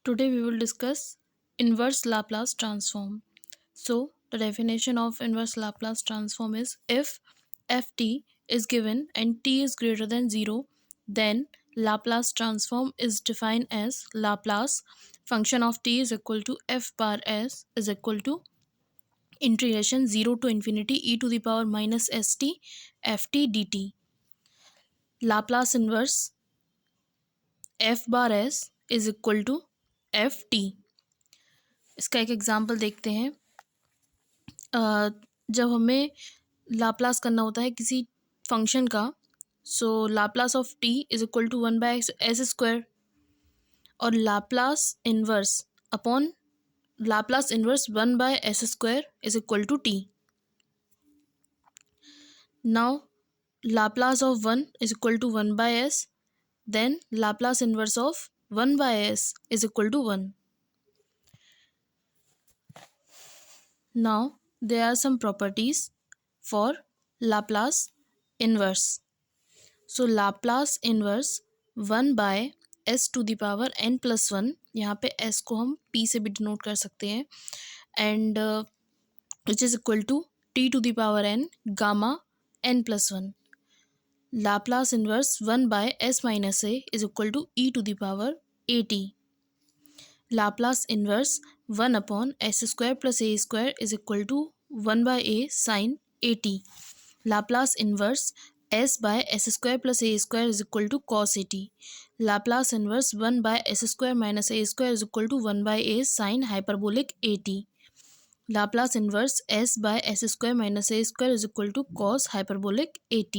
Today we will discuss inverse Laplace transform. So the definition of inverse Laplace transform is if ft is given and t is greater than 0, then Laplace transform is defined as Laplace function of t is equal to f bar s is equal to integration 0 to infinity e to the power minus st ft dt. Laplace inverse f bar s is equal to ft. इसका एक example देखते हैं। जब हमें Laplace करना होता है किसी फंक्शन का, so Laplace of t is equal to 1/s², और Laplace inverse upon Laplace inverse 1/s² is equal to t. Now Laplace of 1 is equal to 1/s, then Laplace inverse of 1/s is equal to 1. Now there are some properties for Laplace inverse. So Laplace inverse 1/s⁻n+1, यहाँ पे s को हम p से भी denote कर सकते हैं, and which is equal to t⁻n gamma n+1. Laplace inverse 1/s-a is equal to e⁻at. Laplace inverse 1/s² plus a² is equal to 1/a sin at. Laplace inverse s/s² plus a² is equal to cos at. Laplace inverse 1/s² minus a² is equal to 1/a sin hyperbolic at. Laplace inverse s/s² minus a² is equal to cos hyperbolic at.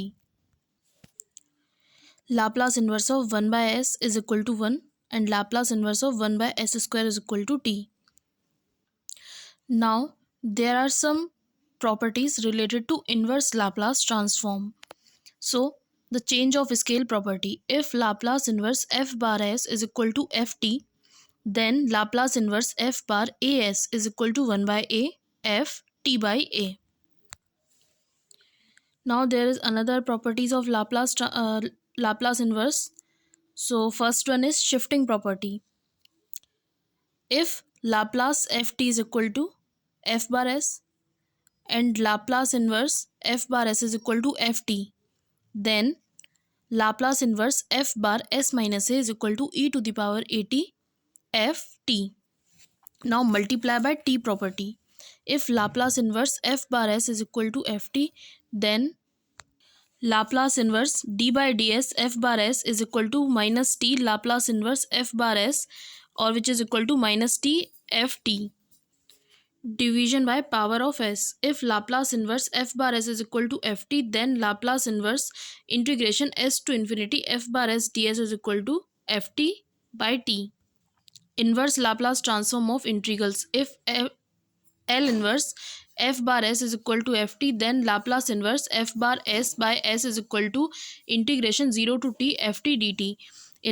Laplace inverse of 1/s is equal to 1, and Laplace inverse of 1/s² is equal to t. Now there are some properties related to inverse Laplace transform. So the change of scale property, if Laplace inverse f bar s is equal to ft, then Laplace inverse f bar as is equal to 1/a f t by a. Now there is another properties of Laplace inverse. So first one is shifting property. If Laplace ft is equal to f bar s and Laplace inverse f bar s is equal to ft, then Laplace inverse f bar s minus a is equal to e⁻at ft. Now multiply by t property. If Laplace inverse f bar s is equal to ft, then Laplace inverse d by ds f bar s is equal to minus t Laplace inverse f bar s, or which is equal to minus t ft. Division by power of s. If Laplace inverse f bar s is equal to ft, then Laplace inverse integration s to infinity f bar s ds is equal to ft by t. Inverse Laplace transform of integrals. If L inverse f bar s is equal to ft, then Laplace inverse f bar s by s is equal to integration 0 to t ft dt.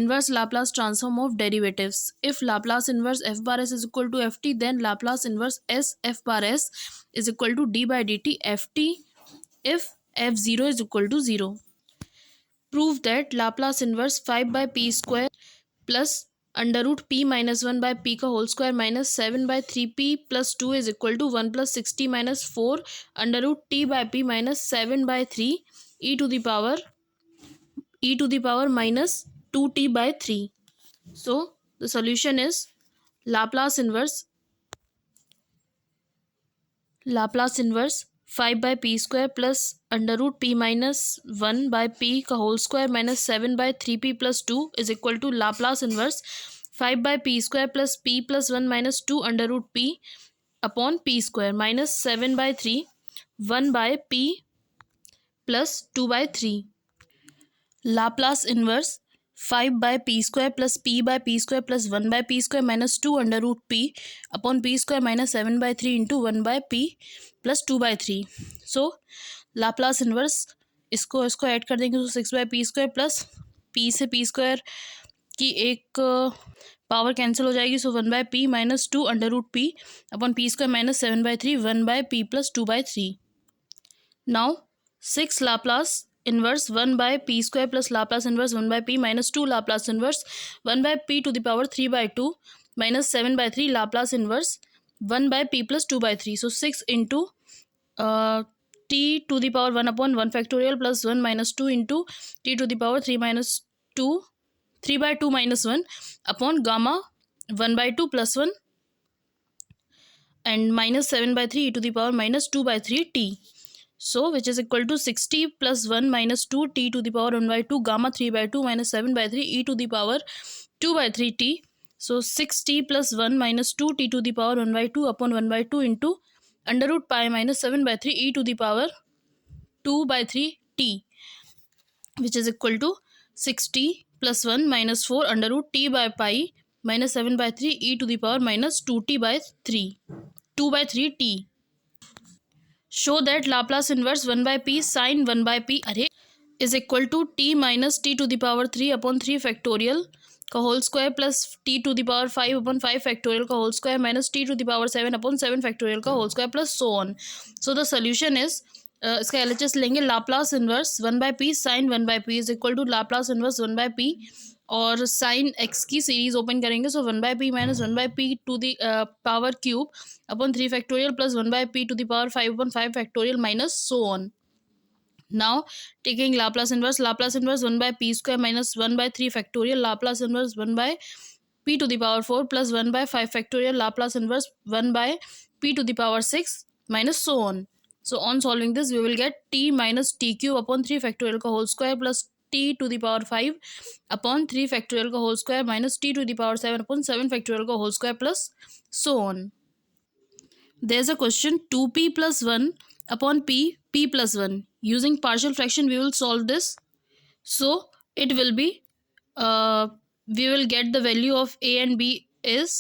Inverse Laplace transform of derivatives. If Laplace inverse f bar s is equal to ft, then Laplace inverse s f bar s is equal to d by dt ft if f0 is equal to 0. Prove that Laplace inverse 5 by p square plus under root p minus 1 by p का whole square minus 7/3p plus 2 is equal to 1 + 60 - 4 under root t by p minus 7/3 e to the power minus 2t by 3. So the solution is Laplace inverse 5 by p square plus under root p minus 1 by p का whole square minus 7/3p plus 2 is equal to Laplace inverse 5 by p square plus p plus 1 minus 2 under root p upon p square minus 7/3 1 by p plus 2 by 3. Laplace inverse 5 by p square plus p by p square plus 1 by p square minus 2 under root p upon p square minus 7/3 into 1 by p plus 2 by 3. So Laplace inverse इसको add कर देंगे तो 6 by p square plus p से p square की एक power cancel हो जाएगी, सो 1 by p minus 2 under root p upon p square minus 7/3 1 by p plus 2 by 3. Now 6 Laplace inverse 1 by p square plus Laplace inverse 1 by p minus 2 Laplace inverse 1 by p to the power 3/2 minus 7 by 3 Laplace inverse 1 by p plus 2 by 3. So 6 into t to the power 1 upon 1 factorial plus 1 minus 2 into t to the power 3 minus 2, 3 by 2 minus 1 upon gamma 1 by 2 plus 1 and minus 7 by 3 e to the power minus 2 by 3 t. So which is equal to 60 plus 1 minus 2 t to the power 1 by 2 gamma 3 by 2 minus 7 by 3 e to the power 2 by 3 t. So 6t plus 1 minus 2 t to the power 1 by 2 upon 1 by 2 into under root pi minus 7 by 3 e to the power 2 by 3 t, which is equal to 6t plus 1 minus 4 under root t by pi minus 7 by 3 e to the power minus 2t by 3, 2 by 3 t. Show that Laplace inverse 1 by p sin 1 by p is equal to t minus t to the power 3 upon 3 factorial का whole square plus t to the power 5 upon 5 factorial का whole square minus t to the power 7 upon 7 factorial का whole square plus so on. So the solution is इसका LHS लेंगे Laplace inverse 1 by p sin 1 by p is equal to Laplace inverse 1 by p और sine x की series open करेंगे. So 1 by p minus 1 by p to the power cube upon 3 factorial plus 1 by p to the power 5 upon 5 factorial minus so on. Now taking Laplace inverse 1 by p square minus 1 by 3 factorial Laplace inverse 1 by p to the power 4 plus 1 by 5 factorial Laplace inverse 1 by p to the power 6 minus so on. So on solving this we will get t minus t cube upon 3 factorial का whole square plus t to the power 5 upon 3 factorial का whole square minus t to the power 7 upon 7 factorial का whole square plus so on. There's a question 2p plus 1 upon p plus 1. Using partial fraction we will solve this. So it will be we will get the value of a and b is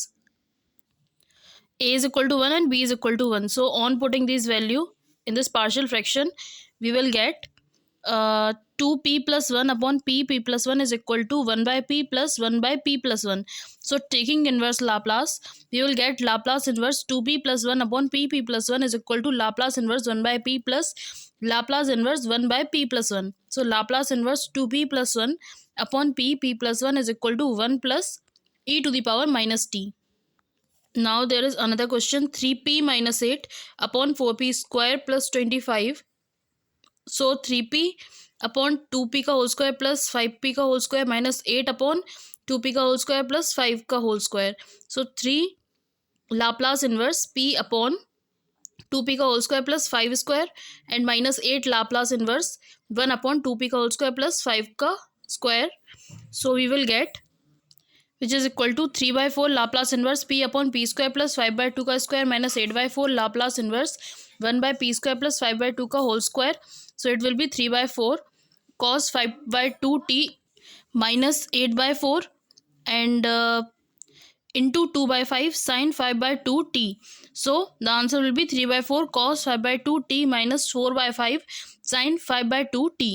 a is equal to 1 and b is equal to 1. So on putting this value in this partial fraction we will get 2p plus 1 upon p plus 1 is equal to 1 by p plus 1 by p plus 1. So taking inverse Laplace we will get Laplace inverse 2p plus 1 upon p plus 1 is equal to Laplace inverse 1 by p plus Laplace inverse 1 by p plus 1. So Laplace inverse 2p plus 1 upon p plus 1 is equal to 1 plus e to the power minus t. Now there is another question 3p minus 8 upon 4p square plus 25. So 3p upon 2p का whole square plus 5p का whole square minus 8 upon 2p का whole square plus 5 का whole square. So 3 Laplace inverse p upon 2p का whole square plus 5 square and minus 8 Laplace inverse 1 upon 2p का whole square plus 5 का square. So we will get which is equal to 3 by 4 Laplace inverse p upon p square plus 5 by 2 का square minus 8 by 4 Laplace inverse 1 by p square plus 5 by 2 का whole square. So it will be 3 by 4 cos 5 by 2 t minus 8 by 4 and into 2 by 5 sin 5 by 2 t. So the answer will be 3 by 4 cos 5 by 2 t minus 4 by 5 sin 5 by 2 t.